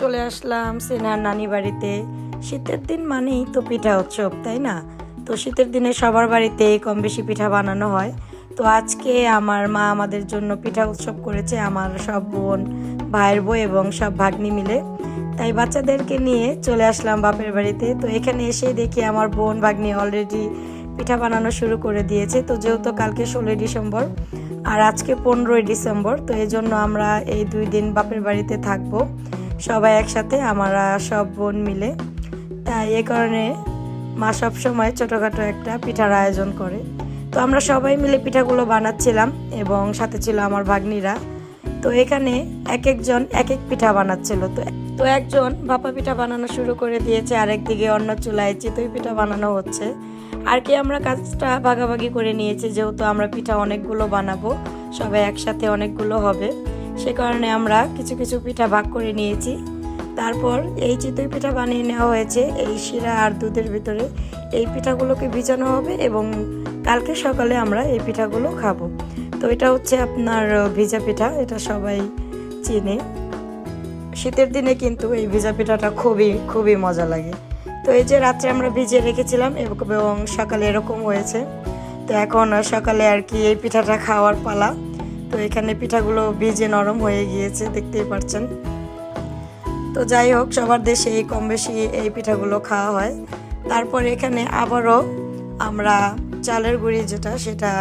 চলে আসলাম সেনার নানি বাড়িতে। শীতের দিন মানেই তো পিঠা উৎসব, তাই না? তো শীতের দিনে সবার বাড়িতে কম বেশি পিঠা বানানো হয়। তো আজকে আমার মা আমাদের জন্য পিঠা উৎসব করেছে, আমার সব বোন, ভাইয়ের বউ এবং সব ভাগ্নি মিলে। তাই বাচ্চাদেরকে নিয়ে চলে আসলাম বাপের বাড়িতে। তো এখানে এসে দেখি আমার বোন ভাগ্নি অলরেডি পিঠা বানানো শুরু করে দিয়েছে। তো যেহেতু কালকে 16ই ডিসেম্বর আর আজকে 15ই ডিসেম্বর, তো এই জন্য আমরা এই 2 দিন বাপের বাড়িতে থাকবো সবাই একসাথে, আমরা সব বোন মিলে। তাই এই কারণে মা সব সময় ছোটোখাটো একটা পিঠার আয়োজন করে। তো আমরা সবাই মিলে পিঠাগুলো বানাচ্ছিলাম এবং সাথে ছিল আমার ভাগ্নিরা। তো এখানে এক একজন এক এক পিঠা বানাচ্ছিল। তো একজন ভাপা পিঠা বানানো শুরু করে দিয়েছে, আরেকদিকে অন্য চুলায় চিতই পিঠা বানানো হচ্ছে। আর কি আমরা কাজটা ভাগাভাগি করে নিয়েছি, যেহেতু আমরা পিঠা অনেকগুলো বানাবো, সবাই একসাথে অনেকগুলো হবে, সে কারণে আমরা কিছু কিছু পিঠা ভাগ করে নিয়েছি। তারপর এই চিতই পিঠা বানিয়ে নেওয়া হয়েছে এই শিরা আর দুধের ভিতরে। এই পিঠাগুলোকে ভিজানো হবে এবং কালকে সকালে আমরা এই পিঠাগুলো খাবো। তো এটা হচ্ছে আপনার ভিজা পিঠা, এটা সবাই চিনে। শীতের দিনে কিন্তু এই ভিজা পিঠাটা খুবই খুবই মজা লাগে। তো এই যে রাত্রে আমরা ভিজিয়ে রেখেছিলাম এবং সকালে এরকম হয়েছে। তো এখন সকালে আর কি এই পিঠাটা খাওয়ার পালা। তো এখানে পিঠাগুলো ভিজে নরম হয়ে গিয়েছে, দেখতেই পাচ্ছেন। তো যাই হোক, সবার দেশে এই কম বেশি এই পিঠাগুলো খাওয়া হয়। তারপর এখানে আবারও আমরা চালের গুঁড়ি যেটা, সেটা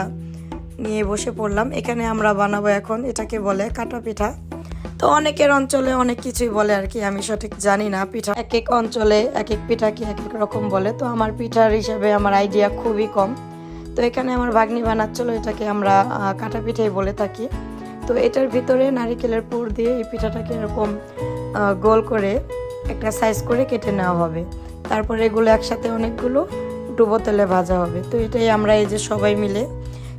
নিয়ে বসে পড়লাম। এখানে আমরা বানাবো এখন, এটাকে বলে কাটা পিঠা। তো অনেকের অঞ্চলে অনেক কিছুই বলে আর কি, আমি সঠিক জানি না। পিঠা এক এক অঞ্চলে এক এক পিঠাকে এক এক রকম বলে। তো আমার পিঠার হিসাবে আমার আইডিয়া খুবই কম। তো এখানে আমার ভাগ্নি বানাচ্ছিল, এটাকে আমরা কাটা পিঠাই বলে থাকি। তো এটার ভিতরে নারিকেলের পুর দিয়ে এই পিঠাটাকে এরকম গোল করে একটা সাইজ করে কেটে নেওয়া হবে। তারপরে এগুলো একসাথে অনেকগুলো ডুবো তেলে ভাজা হবে। তো এটাই আমরা এই যে সবাই মিলে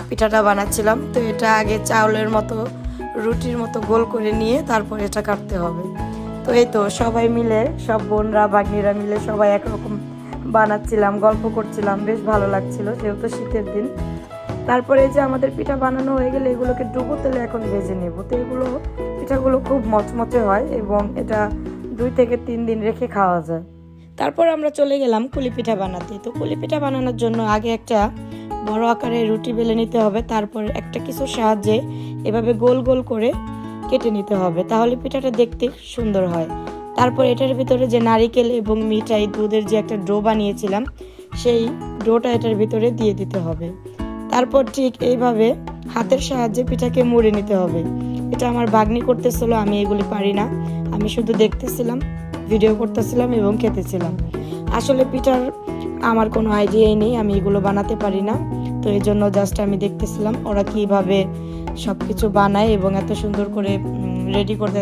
পিঠাটা বানাচ্ছিলাম। তো এটা আগে চাউলের মতো রুটির মতো গোল করে নিয়ে তারপর এটা কাটতে হবে। তো এই তো সবাই মিলে, সব বোনরা ভাগ্নিরা মিলে সবাই একরকম বানাচ্ছিলাম, গল্প করছিলাম, বেশ ভালো লাগছিল যেহেতু শীতের দিন। তারপরে এই যে আমাদের পিঠা বানানো হয়ে গেলে এগুলোকে ডুবো তেলে এখন ভেজে নেব। তো এগুলো পিঠাগুলো খুব মচমচে হয় এবং এটা 2 থেকে 3 দিন রেখে খাওয়া যায়। তারপর আমরা চলে গেলাম কুলি পিঠা বানাতে। তো কুলি পিঠা বানানোর জন্য আগে একটা বড় আকারে রুটি বেলে নিতে হবে, তারপর একটা কিছুর সাহায্যে এভাবে গোল গোল করে কেটে নিতে হবে, তাহলে পিঠাটা দেখতে সুন্দর হয়। তারপর এটার ভিতরে যে নারিকেল এবং মিঠাই দুধের যে একটা ডো বানিয়েছিলাম, সেই ডোটা এটার ভিতরে দিয়ে দিতে হবে। তারপর ঠিক এইভাবে হাতের সাহায্যে পিঠাকে মুড়ে নিতে হবে। এটা আমার ভাগ্নি করতেছিল, আমি এগুলি পারি না, আমি শুধু দেখতেছিলাম, ভিডিও করতেছিলাম এবং খেতেছিলাম। আসলে পিঠার আমার কোনো আইডিয়াই নেই, আমি এগুলো বানাতে পারি না। তো এই জন্য জাস্ট আমি দেখতেছিলাম ওরা কিভাবে সব কিছু বানায় এবং এত সুন্দর করে রেডি করে।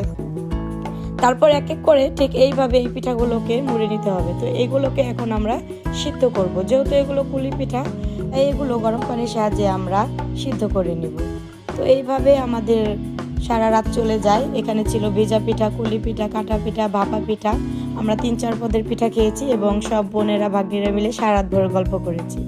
তারপর এক এক করে ঠিক এইভাবে এই পিঠাগুলোকে মুড়ে নিতে হবে। তো এইগুলোকে এখন আমরা সিদ্ধ করব, যেহেতু এগুলো কুলি পিঠা, এইগুলো গরম পানির সাহায্যে আমরা সিদ্ধ করে নিব। তো এইভাবে আমাদের সারা রাত চলে যায়। এখানে ছিল ভেজা পিঠা, কুলি পিঠা, কাটা পিঠা, ভাপা পিঠা। আমরা 3-4 পদের পিঠা খেয়েছি এবং সব বোনেরা ভাগ্নিরা মিলে সারা রাত ভরে গল্প করেছি।